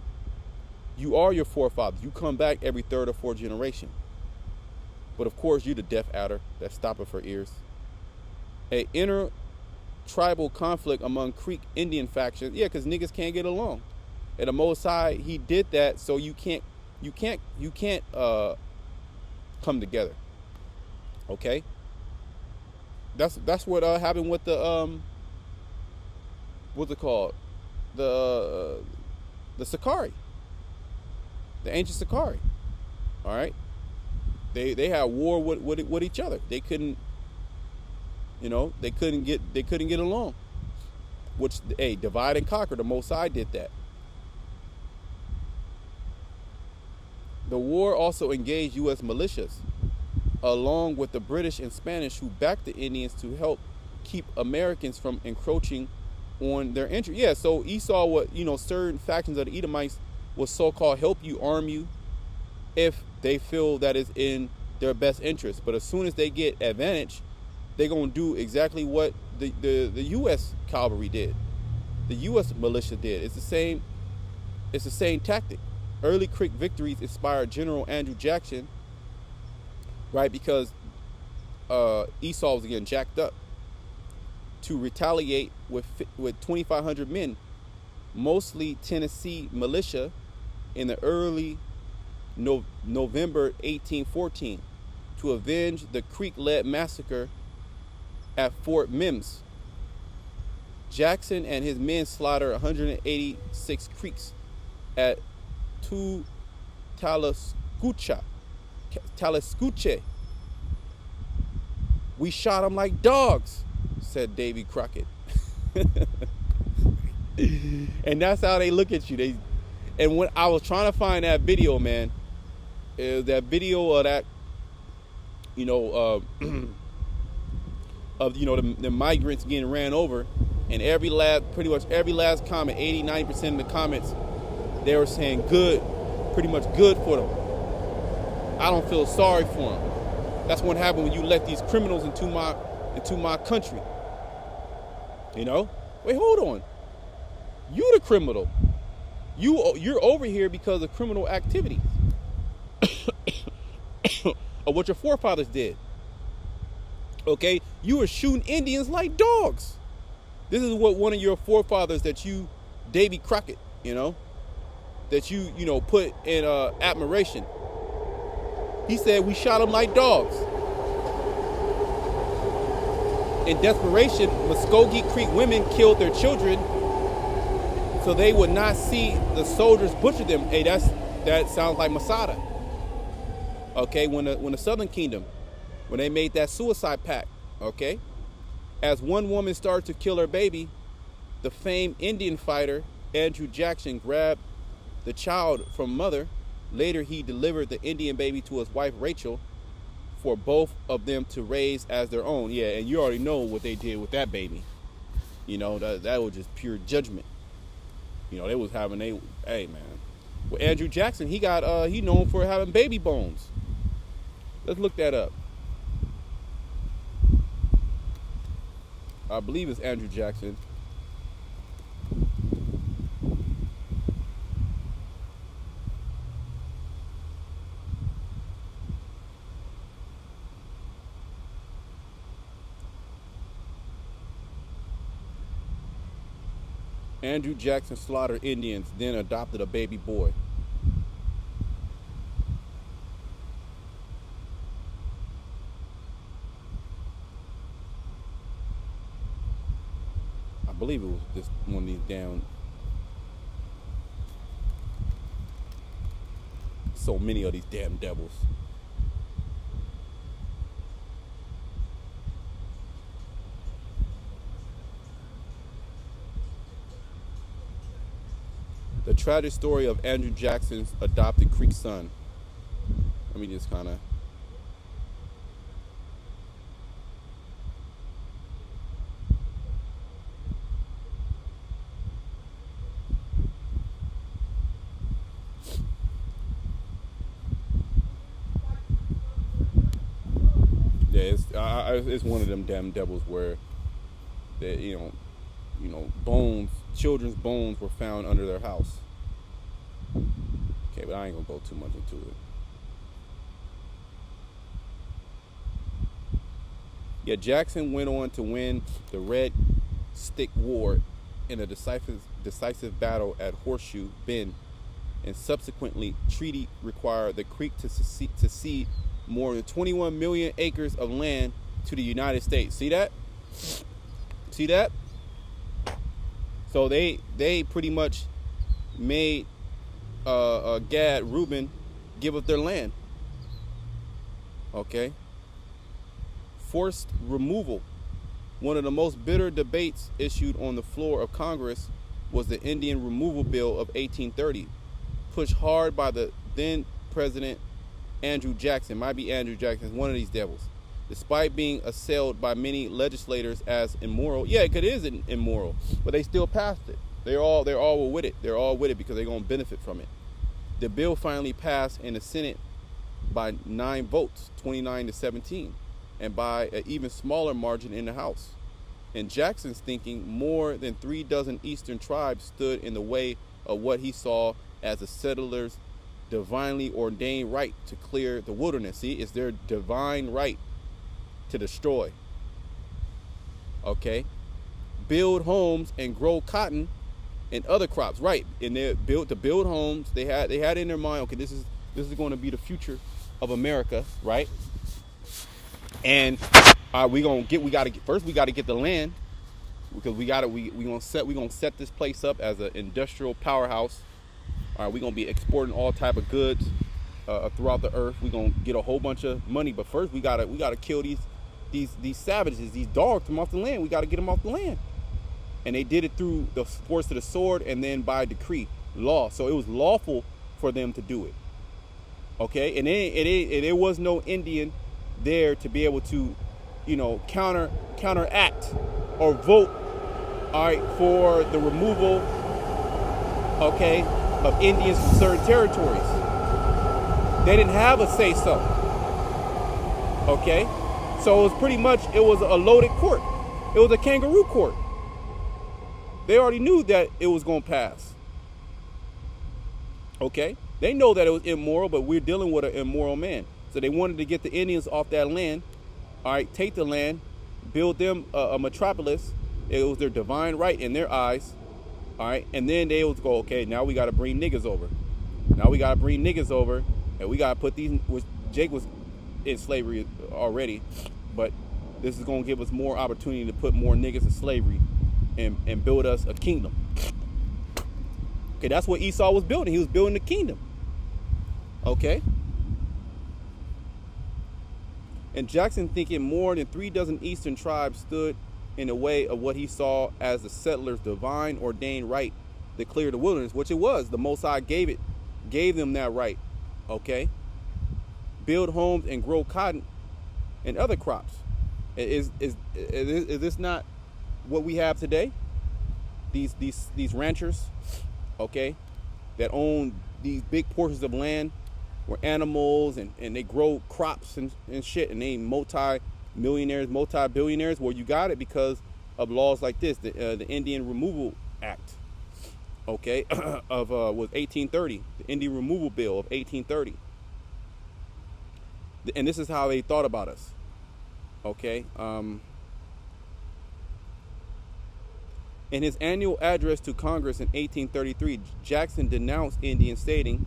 You are your forefathers. You come back every third or fourth generation. But of course, you're the deaf adder that's stopping for ears. An inner tribal conflict among Creek Indian factions. Yeah, because niggas can't get along. And the Most High, he did that so you can't come together. Okay? That's what happened with the what's it called? The Sakari. The ancient Sakari. All right? They had war with each other. They couldn't get along. Which, hey, divide and conquer. The Most High did that. The war also engaged U.S. militias, along with the British and Spanish, who backed the Indians to help keep Americans from encroaching on their interest. Yeah, so Esau, what, certain factions of the Edomites will so-called help you, arm you, if they feel that is in their best interest. But as soon as they get advantage, they're going to do exactly what the U.S. cavalry did, the U.S. militia did. It's the same tactic. Early Creek victories inspired General Andrew Jackson, right, because Esau was getting jacked up, to retaliate with 2,500 men, mostly Tennessee militia, in the early November 1814, to avenge the Creek-led massacre at Fort Mims. Jackson and his men slaughtered 186 Creeks at Talascuche. "We shot them like dogs," said Davy Crockett. And that's how they look at you. And when I was trying to find that video, man, that video of that, the migrants getting ran over, and pretty much every last comment, 80-90% of the comments, they were saying good, pretty much good for them. I don't feel sorry for them. That's what happened when you let these criminals into my country. Wait, hold on. You the criminal. You're over here because of criminal activities or what your forefathers did. Okay, you were shooting Indians like dogs. This is what one of your forefathers that you, Davy Crockett, that you put in admiration. He said we shot them like dogs. In desperation, Muskogee Creek women killed their children so they would not see the soldiers butcher them. Hey, that sounds like Masada. Okay, when the Southern Kingdom, when they made that suicide pact, okay? As one woman started to kill her baby, the famed Indian fighter Andrew Jackson grabbed the child from mother. Later, he delivered the Indian baby to his wife Rachel for both of them to raise as their own. Yeah, and you already know what they did with that baby. That was just pure judgment. They was having hey man. Well, Andrew Jackson, he known for having baby bones. Let's look that up. I believe it's Andrew Jackson. Andrew Jackson slaughtered Indians, then adopted a baby boy. I believe it was just one of these damn... So many of these damn devils. The tragic story of Andrew Jackson's adopted Creek son. Let me just kind of... Yeah, it's one of them damn devils where that bones, children's bones were found under their house. Okay, but I ain't gonna go too much into it. Yeah, Jackson went on to win the Red Stick War in a decisive battle at Horseshoe Bend, and subsequently treaty required the Creek to cede more than 21 million acres of land to the United States. See that? See that? So they pretty much made Gad, Reuben give up their land. Okay. Forced removal. One of the most bitter debates issued on the floor of Congress was the Indian Removal Bill of 1830, pushed hard by the then President Andrew Jackson. Might be Andrew Jackson, one of these devils. Despite being assailed by many legislators as immoral, yeah, it is immoral, but they still passed it. They're all with it. They're all with it because they're going to benefit from it. The bill finally passed in the Senate by 9 votes, 29-17, and by an even smaller margin in the House. In Jackson's thinking, more than 3 dozen Eastern tribes stood in the way of what he saw as the settlers' divinely ordained right to clear the wilderness. See, it's their divine right to destroy. Okay? Build homes and grow cotton and other crops. Right. And they built to build homes. They had in their mind, okay, this is going to be the future of America, right? And we got to get the land, because we gonna set this place up as an industrial powerhouse. All right, we're gonna be exporting all type of goods throughout the earth. We're gonna get a whole bunch of money, but first we gotta kill these savages, these dogs from off the land. We gotta get them off the land. And they did it through the force of the sword and then by decree, law. So it was lawful for them to do it. Okay, and there was no Indian there to be able to, counteract or vote, all right, for the removal, okay, of Indians from certain territories. They didn't have a say so. Okay, so it was a loaded court. It was a kangaroo court. They already knew that it was going to pass. Okay? They know that it was immoral, but we're dealing with an immoral man. So they wanted to get the Indians off that land. All right, take the land, build them a metropolis. It was their divine right in their eyes. All right, and then they would go, okay, now we got to bring niggas over. And we got to put these, which Jake was in slavery already, but this is going to give us more opportunity to put more niggas in slavery and build us a kingdom. Okay, that's what Esau was building. He was building the kingdom. Okay? And Jackson thinking more than 3 dozen Eastern tribes stood in the way of what he saw as the settlers' divine ordained right to clear the wilderness, which it was. The Most High gave them that right. Okay? Build homes and grow cotton and other crops. Is this not what we have today? These ranchers, okay, that own these big portions of land where animals and they grow crops and shit, and they multi-millionaires, multi-billionaires. Well, you got it because of laws like this, the Indian Removal Act, okay, of was 1830, the Indian Removal Bill of 1830. And this is how they thought about us, okay. In his annual address to Congress in 1833, Jackson denounced Indians, stating,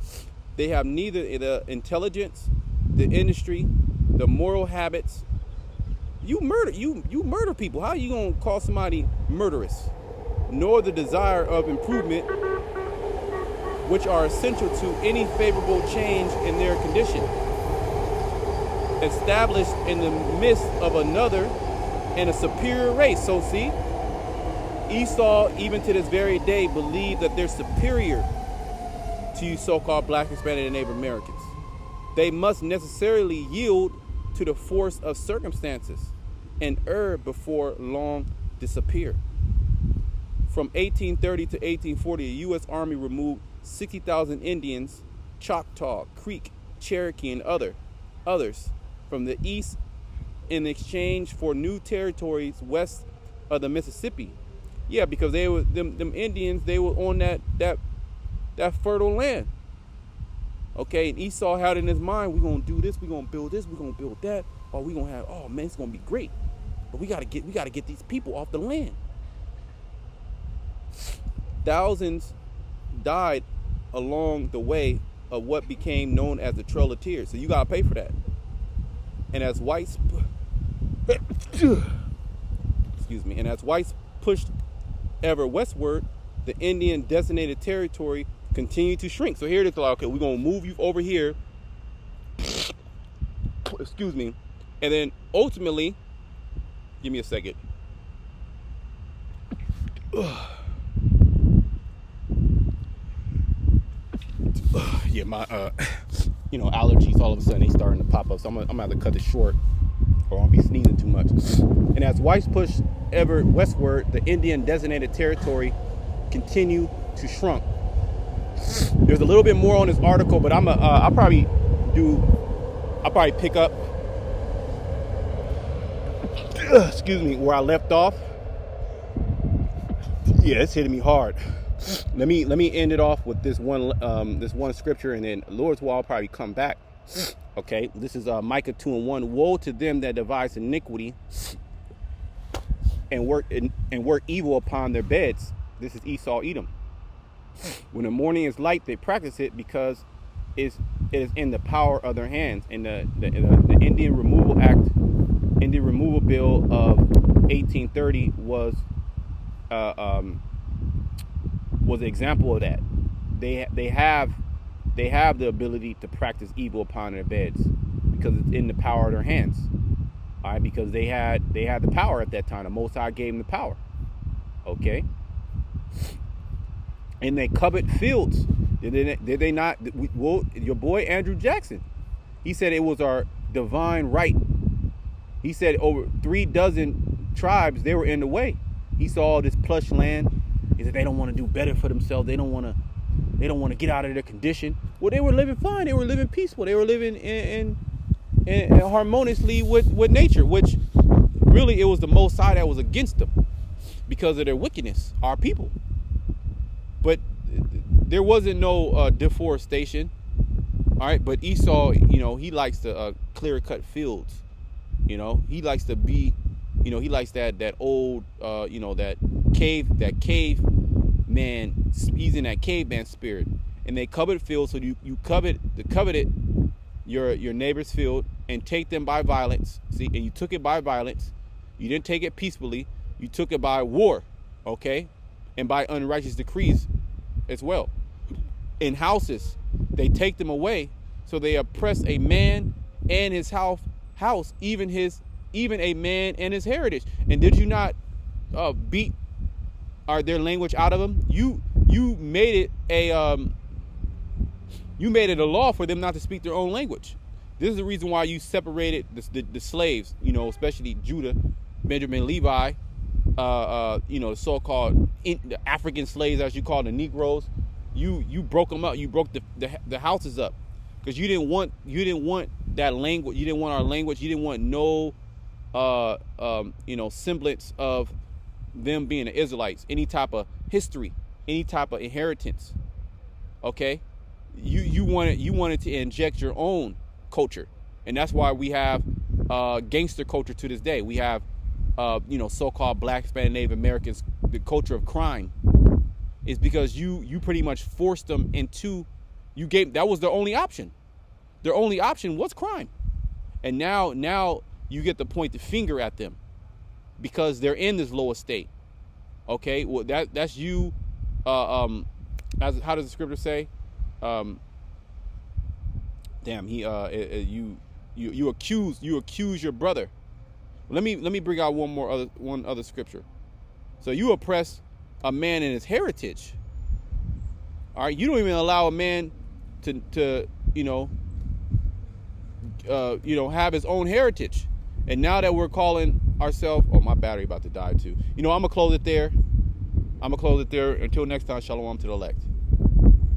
"They have neither the intelligence, the industry, the moral habits." You murder people. How are you gonna call somebody murderous? Nor the desire of improvement, which are essential to any favorable change in their condition. Established in the midst of another and a superior race. So see, Esau, even to this very day, believe that they're superior to you so-called Black, Hispanic, and Native Americans. They must necessarily yield to the force of circumstances and err before long disappear. From 1830 to 1840, the U.S. Army removed 60,000 Indians, Choctaw, Creek, Cherokee, and others from the east in exchange for new territories west of the Mississippi. Yeah, because they were them Indians. They were on that fertile land. Okay, and Esau had in his mind, we're gonna do this, we're gonna build this, we're gonna build that, or we're gonna have, oh man, it's gonna be great. But we gotta get these people off the land. Thousands died along the way of what became known as the Trail of Tears. So you gotta pay for that. And as whites, pushed ever westward, the Indian designated territory continued to shrink. So here they're like, okay, we're gonna move you over here. Excuse me. And then ultimately, give me a second. Yeah, my allergies all of a sudden they starting to pop up. So I'm gonna have to cut it short, or I'll be sneezing too much. And as whites push ever westward, the Indian designated territory continue to shrunk. There's a little bit more on this article, but I'll probably pick up where I left off. Yeah, it's hitting me hard. Let me end it off with this one scripture, and then Lord's will I'll probably come back. Okay, this is Micah 2:1. Woe to them that devise iniquity and work evil upon their beds. This is Esau, Edom. When the morning is light, they practice it because it is in the power of their hands. And the Indian Removal Bill of 1830 was an example of that. They have the ability to practice evil upon their beds because it's in the power of their hands. All right, because they had the power at that time. The Most High gave them the power. Okay. And they covet fields. Did they not? Well, your boy Andrew Jackson, he said it was our divine right. He said over 36 tribes, they were in the way. He saw all this plush land. He said they don't want to do better for themselves. They don't want to get out of their condition. Well, they were living fine. They were living peaceful. They were living in harmoniously with nature, which really it was the Most High that was against them because of their wickedness, our people. But there wasn't no deforestation. All right, but Esau, he likes to clear cut fields. He likes to be, he likes that old, that cave man. He's in that caveman spirit, and they covet fields. So you coveted your neighbor's field and take them by violence. See, and you took it by violence. You didn't take it peacefully. You took it by war, okay, and by unrighteous decrees as well. In houses, they take them away, so they oppress a man and his house, even a man and his heritage. And did you not beat their language out of them? You made it a law for them not to speak their own language. This is the reason why you separated the slaves, especially Judah, Benjamin, Levi, the so-called the African slaves, as you call the Negroes. You broke them up. You broke the houses up because you didn't want that language. You didn't want our language. You didn't want no semblance of them being the Israelites, any type of history, any type of inheritance. Okay, you wanted to inject your own culture, and that's why we have gangster culture to this day. We have so-called Black, Hispanic, Native Americans, the culture of crime. Is because you pretty much forced them into, that was their only option. Their only option was crime. And now you get to point the finger at them because they're in this lower state. Okay, well that's you. How does the scripture say? You accuse your brother. Let me bring out one other scripture. So you oppress a man in his heritage. All right, you don't even allow a man to have his own heritage. And now that we're calling ourselves, my battery about to die too. I'm gonna close it there. Until next time, shalom to the elect.